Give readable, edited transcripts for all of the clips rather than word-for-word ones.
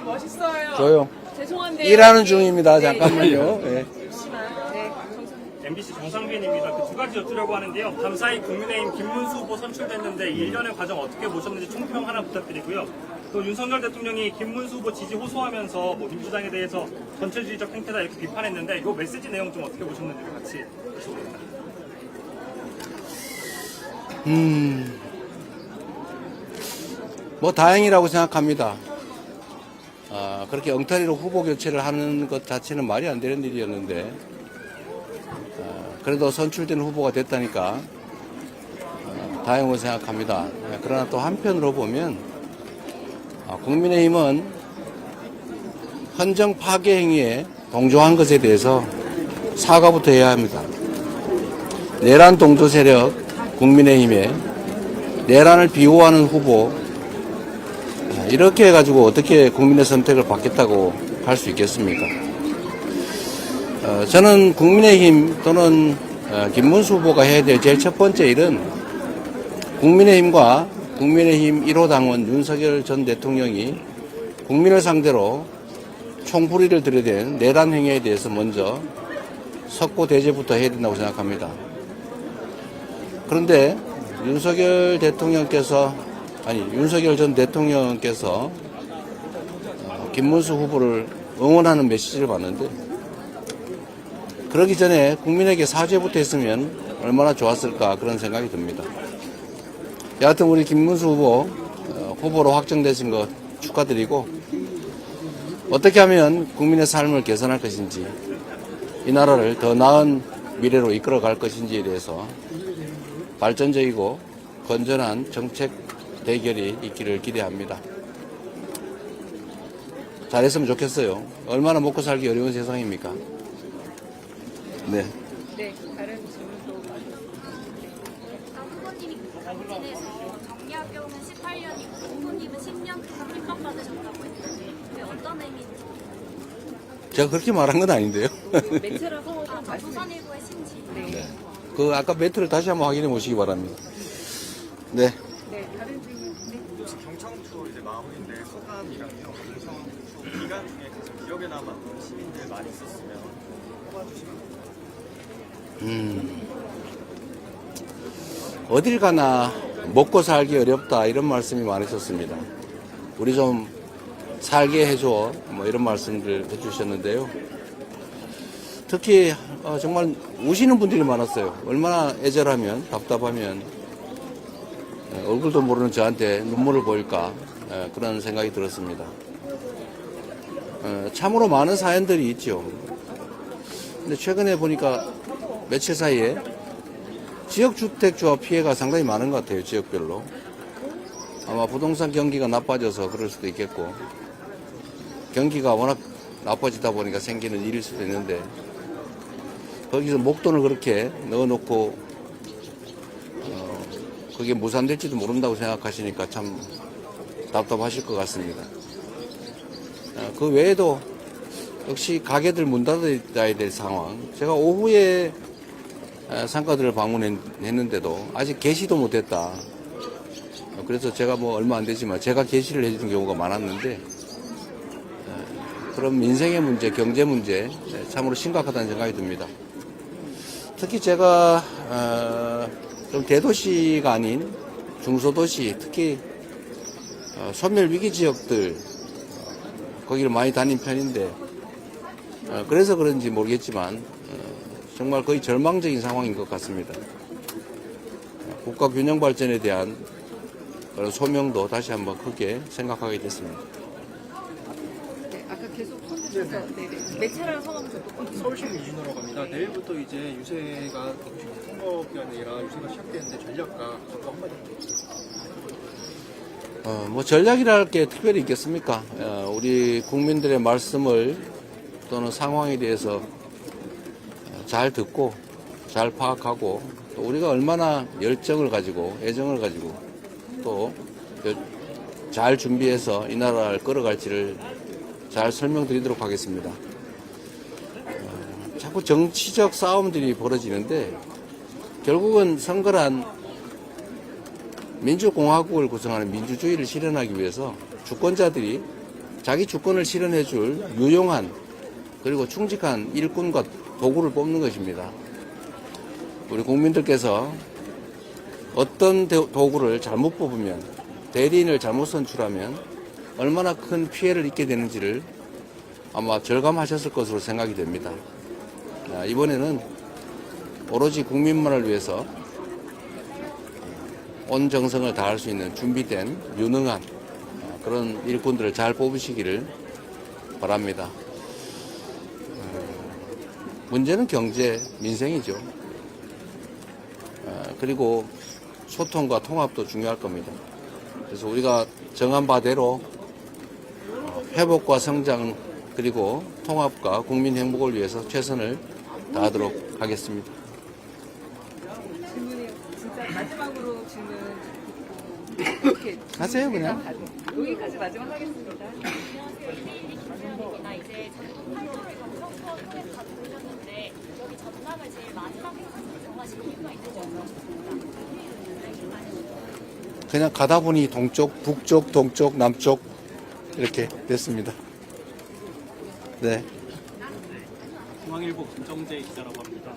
멋있어요. 조용. 죄송한데 일하는 중입니다. 잠깐만요. 네. MBC 정상빈입니다. 그 두 가지 여쭈려고 하는데요. 밤사이 국민의힘 김문수 후보 선출됐는데 이 일련의 과정 어떻게 보셨는지 총평 하나 부탁드리고요. 또 윤석열 대통령이 김문수 후보 지지 호소하면서 뭐 민주당에 대해서 전체주의적 행태다 이렇게 비판했는데 이 메시지 내용 좀 어떻게 보셨는지 같이 여쭤봅니다. 뭐 다행이라고 생각합니다. 그렇게 엉터리로 후보 교체를 하는 것 자체는 말이 안 되는 일이었는데 그래도 선출된 후보가 됐다니까 다행으로 생각합니다. 그러나 또 한편으로 보면 국민의힘은 헌정 파괴 행위에 동조한 것에 대해서 사과부터 해야 합니다. 내란 동조 세력 국민의힘에 내란을 비호하는 후보 이렇게 해가지고 어떻게 국민의 선택을 받겠다고 할 수 있겠습니까? 저는 국민의힘 또는 김문수 후보가 해야 될 제일 첫 번째 일은 국민의힘과 국민의힘 1호 당원 윤석열 전 대통령이 국민을 상대로 총부리를 들이댄 내란 행위에 대해서 먼저 석고 대죄부터 해야 된다고 생각합니다. 그런데 윤석열 전 대통령께서 김문수 후보를 응원하는 메시지를 봤는데 그러기 전에 국민에게 사죄부터 했으면 얼마나 좋았을까 그런 생각이 듭니다. 여하튼 우리 김문수 후보로 확정되신 것 축하드리고 어떻게 하면 국민의 삶을 개선할 것인지 이 나라를 더 나은 미래로 이끌어갈 것인지에 대해서 발전적이고 건전한 정책 대결이 있기를 기대합니다. 잘했으면 좋겠어요. 얼마나 먹고 살기 어려운 세상입니까? 네. 네, 다른 질문도. 후보님이 당진에서 정약용은 18년이고 후보님은 10년 동안 핍박받으셨다고 했는데 그게 어떤 의미인지. 제가 그렇게 말한 건 아닌데요. 매체라 성을 좀 말씀해 조선일보의 신지. 네. 그 아까 매트를 다시 한번 확인해 보시기 바랍니다. 네. 네, 다른 질문. 혹시 경청투 이제 마무리인데 소감이랑요. 경청투 기간 중에 가장 기억에 남았던 시민들 많이 있었으면 뽑아주시면. 어딜 가나 먹고 살기 어렵다 이런 말씀이 많으셨습니다. 우리 좀 살게 해줘 뭐 이런 말씀들 해주셨는데요. 특히 정말 우시는 분들이 많았어요. 얼마나 애절하면 답답하면 얼굴도 모르는 저한테 눈물을 보일까 그런 생각이 들었습니다. 참으로 많은 사연들이 있죠. 근데 최근에 보니까 며칠 사이에 지역주택주와 피해가 상당히 많은 것 같아요. 지역별로. 아마 부동산 경기가 나빠져서 그럴 수도 있겠고 경기가 워낙 나빠지다 보니까 생기는 일일 수도 있는데 거기서 목돈을 그렇게 넣어놓고 그게 무산될지도 모른다고 생각하시니까 참 답답하실 것 같습니다. 그 외에도 역시 가게들 문 닫아야 될 상황. 제가 오후에 상가들을 방문했는데도 아직 개시도 못했다. 그래서 제가 뭐 얼마 안 되지만 제가 개시를 해주는 경우가 많았는데 그런 민생의 문제, 경제 문제 참으로 심각하다는 생각이 듭니다. 특히 제가 좀 대도시가 아닌 중소도시, 특히 소멸 위기 지역들 거기를 많이 다닌 편인데 그래서 그런지 모르겠지만 정말 거의 절망적인 상황인 것 같습니다. 국가 균형 발전에 대한 그런 소명도 다시 한번 크게 생각하게 됐습니다. 네, 아까 계속 손 드셔서 매체라 성함 좀 똑바로. 서울시민 이준호라고 합니다. 내일부터 이제 유세가 선거 기간이라 유세가 시작되는데 전략가 각각 한마디 해주세요. 뭐 전략이라 할 게 특별히 있겠습니까? 우리 국민들의 말씀을 또는 상황에 대해서 잘 듣고 잘 파악하고 또 우리가 얼마나 열정을 가지고 애정을 가지고 또 잘 준비해서 이 나라를 끌어갈지를 잘 설명드리도록 하겠습니다. 자꾸 정치적 싸움들이 벌어지는데 결국은 선거란 민주공화국을 구성하는 민주주의를 실현하기 위해서 주권자들이 자기 주권을 실현해줄 유용한 그리고 충직한 일꾼과 도구를 뽑는 것입니다. 우리 국민들께서 어떤 도구를 잘못 뽑으면, 대리인을 잘못 선출하면 얼마나 큰 피해를 입게 되는지를 아마 절감하셨을 것으로 생각이 됩니다. 이번에는 오로지 국민만을 위해서 온 정성을 다할 수 있는 준비된 유능한 그런 일꾼들을 잘 뽑으시기를 바랍니다. 문제는 경제, 민생이죠. 그리고 소통과 통합도 중요할 겁니다. 그래서 우리가 정한 바대로 회복과 성장 그리고 통합과 국민 행복을 위해서 최선을 다하도록 하겠습니다. 질문이 진짜 마지막으로 질문 이렇게 하세요, 그냥. 여기까지 마지막 하겠습니다. 안녕하세요. 이대일이 김혜연입니다. 이제 전통 한국의 경성서 통해서 다 보셨는데 여기 전당을 제일 마지막에 정하신 이유가 있는지 그냥 가다 보니 동쪽, 북쪽, 동쪽, 남쪽 이렇게 됐습니다. 네. 중앙일보 김정재 기자라고 합니다.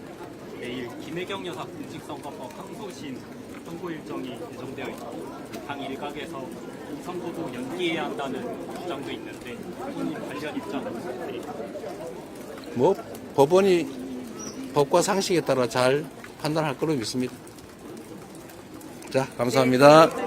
내일 김혜경 여사 공직선거법 항소심 선고 일정이 예정되어 있고 당 일각에서 이 선거도 연기해야 한다는 주장도 있는데 본인 관련 입장은 어떻게? 뭐 법원이 법과 상식에 따라 잘 판단할 거로 믿습니다. 자, 감사합니다.